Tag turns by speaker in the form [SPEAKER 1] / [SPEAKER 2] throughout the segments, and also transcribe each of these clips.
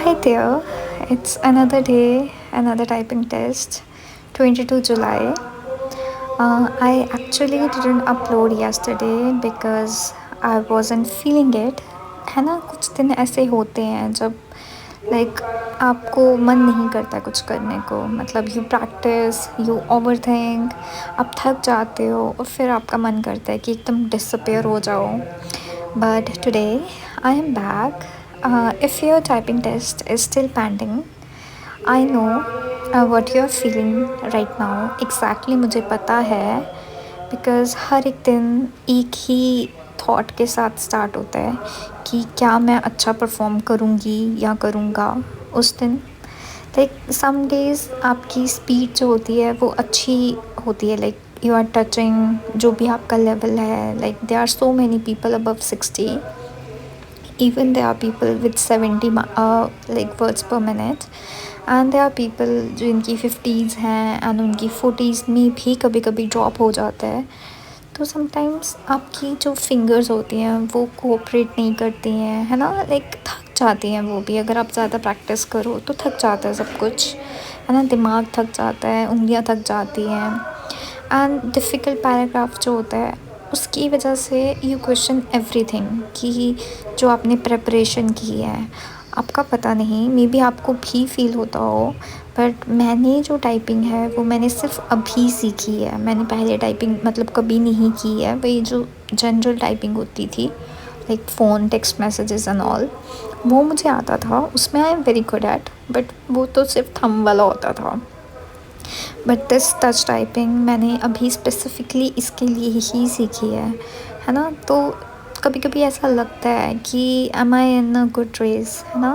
[SPEAKER 1] Hi there, it's another day, another typing test, 22 July. I actually didn't upload yesterday because I wasn't feeling it. है ना, कुछ दिन ऐसे होते हैं जब लाइक आपको मन नहीं करता कुछ करने को, मतलब you practice, you over think, आप थक जाते हो और फिर आपका मन करता है कि एकदम डिसअपेयर हो जाओ. But today I am back. If your typing test is still pending, I know what you're feeling right now. Exactly मुझे पता है because हर एक दिन एक ही थॉट के साथ स्टार्ट होता है कि क्या मैं अच्छा परफॉर्म करूँगी या करूँगा उस दिन. लाइक सम डेज़ आपकी स्पीड जो होती है वो अच्छी होती है, लाइक यू आर टचिंग जो भी आपका लेवल है. Like they are so many people above 60, even there are people with 70 like words per minute, and there are people जिनकी 50s हैं and उनकी 40s में भी कभी कभी ड्रॉप हो जाता है. तो समटाइम्स आपकी जो फिंगर्स होती हैं वो कोऑपरेट नहीं करती हैं, है ना, लाइक थक जाती हैं वो भी. अगर आप ज़्यादा प्रैक्टिस करो तो थक जाता है सब कुछ, है ना, दिमाग थक जाता है, उंगलियां थक जाती हैं. एंड डिफ़िकल्ट पैराग्राफ जो होता है उसकी वजह से यू क्वेश्चन एवरीथिंग कि जो आपने प्रेपरेशन की है आपका पता नहीं, मे बी आपको भी फील होता हो. बट मैंने जो टाइपिंग है वो मैंने सिर्फ अभी सीखी है. मैंने पहले टाइपिंग मतलब कभी नहीं की है. वही जो जनरल टाइपिंग होती थी like phone text messages and all, वो मुझे आता था, उसमें I am very good at. But वो तो सिर्फ थंब वाला होता था. बट दिस टच टाइपिंग मैंने अभी स्पेसिफ़िकली इसके लिए ही सीखी है ना. तो कभी कभी ऐसा लगता है कि am I in a good race, है ना.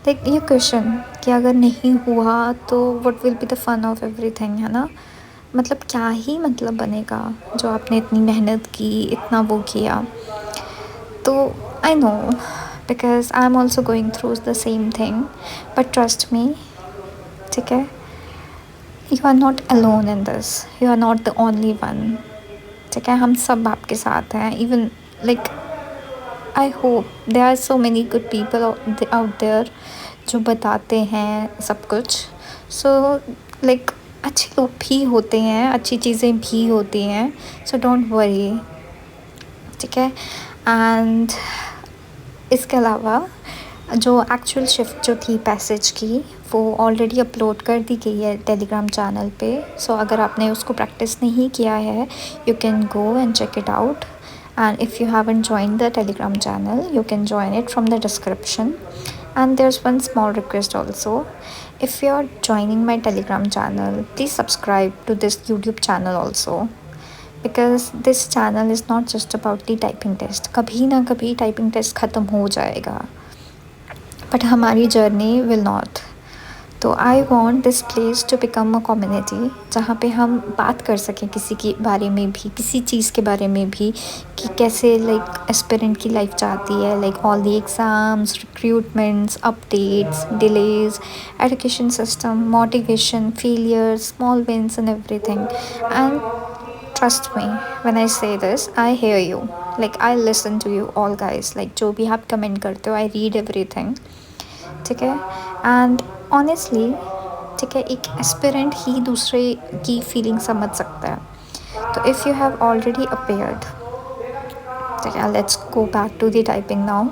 [SPEAKER 1] लाइक ये क्वेश्चन कि अगर नहीं हुआ तो what will be the fun of everything, है ना. मतलब क्या ही मतलब बनेगा जो आपने इतनी मेहनत की, इतना वो किया. तो I know because I am also going through the same thing. But trust me, ठीक है, you are not alone in this, you are not the only one. ठीक है, हम सब आपके साथ हैं. Even like I hope there are so many good people out there जो बताते हैं सब कुछ. सो लाइक अच्छे लोग भी होते हैं, अच्छी चीज़ें भी होती हैं. सो डोंट वरी, ठीक है. एंड इसके अलावा जो एक्चुअल शिफ्ट जो थी पैसेज की वो ऑलरेडी अपलोड कर दी गई है टेलीग्राम चैनल पे. सो अगर आपने उसको प्रैक्टिस नहीं किया है you can go and check it out. And if you haven't join the Telegram channel you can join it from the description. And there's one small request also. If you're joining my Telegram channel, please subscribe to this YouTube channel also. Because this channel is not just about the typing test. कभी ना कभी typing test ख़त्म हो जाएगा but हमारी journey will not. तो I want this place to become a community जहाँ पे हम बात कर सकें किसी के बारे में भी, किसी चीज़ के बारे में भी, कि कैसे लाइक एस्पिरेंट की लाइफ जाती है, like all the exams, recruitments, updates, delays, education system, motivation, failures, small wins and everything. And trust me when I say this, I hear you, like I listen to you all guys, like जो भी आप comment करते हो I read everything, ठीक है. And honestly, ठीक है, एक एस्पिरेंट ही दूसरे की फीलिंग समझ सकता है. तो if you have already appeared, ठीक है, let's go back to the typing now.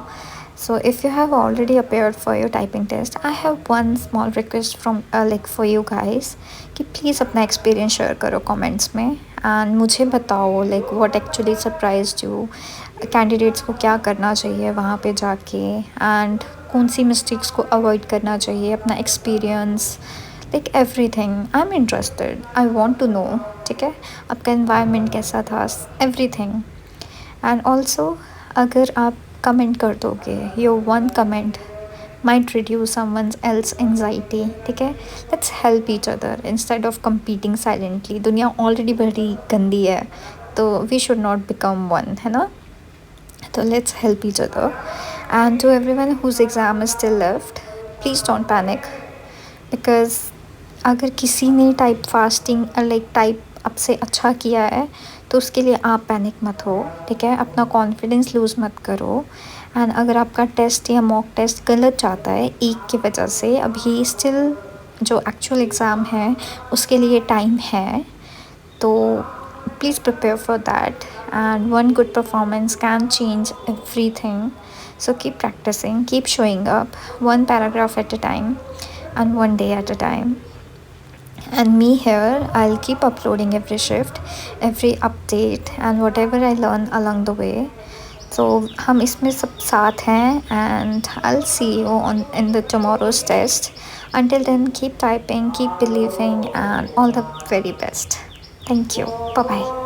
[SPEAKER 1] So if you have already appeared for your typing test, I have one small request from like for you guys कि please अपना experience share करो comments में. And मुझे बताओ like what actually surprised you, candidates को क्या करना चाहिए वहाँ पे जाके, एंड कौन सी मिस्टेक्स को अवॉइड करना चाहिए, अपना experience, like everything. I am interested, I want to know, ठीक है, आपका एनवायरनमेंट कैसा था, एवरीथिंग. एंड ऑल्सो अगर आप कमेंट कर दोगे, your one comment might reduce someone else's anxiety, ठीक है. Let's help each other instead of competing silently. दुनिया ऑलरेडी बड़ी गंदी है तो we should not become one, है ना. तो let's help each other. And to everyone whose exam is still left, please don't panic. Because अगर किसी ने टाइप फास्टिंग लाइक टाइप आपसे अच्छा किया है तो उसके लिए आप पैनिक मत हो, ठीक है. अपना कॉन्फिडेंस लूज़ मत करो. एंड अगर आपका टेस्ट या मॉक टेस्ट गलत जाता है एक की वजह से, अभी स्टिल जो एक्चुअल एग्ज़ाम है उसके लिए टाइम है, तो please prepare for that, and one good performance can change everything. So keep practicing, keep showing up, one paragraph at a time and one day at a time. And me here, I'll keep uploading every shift, every update and whatever I learn along the way. So हम इसमें सब साथ हैं, and I'll see you on in the tomorrow's test. Until then, keep typing, keep believing, and all the very best. Thank you. Bye bye.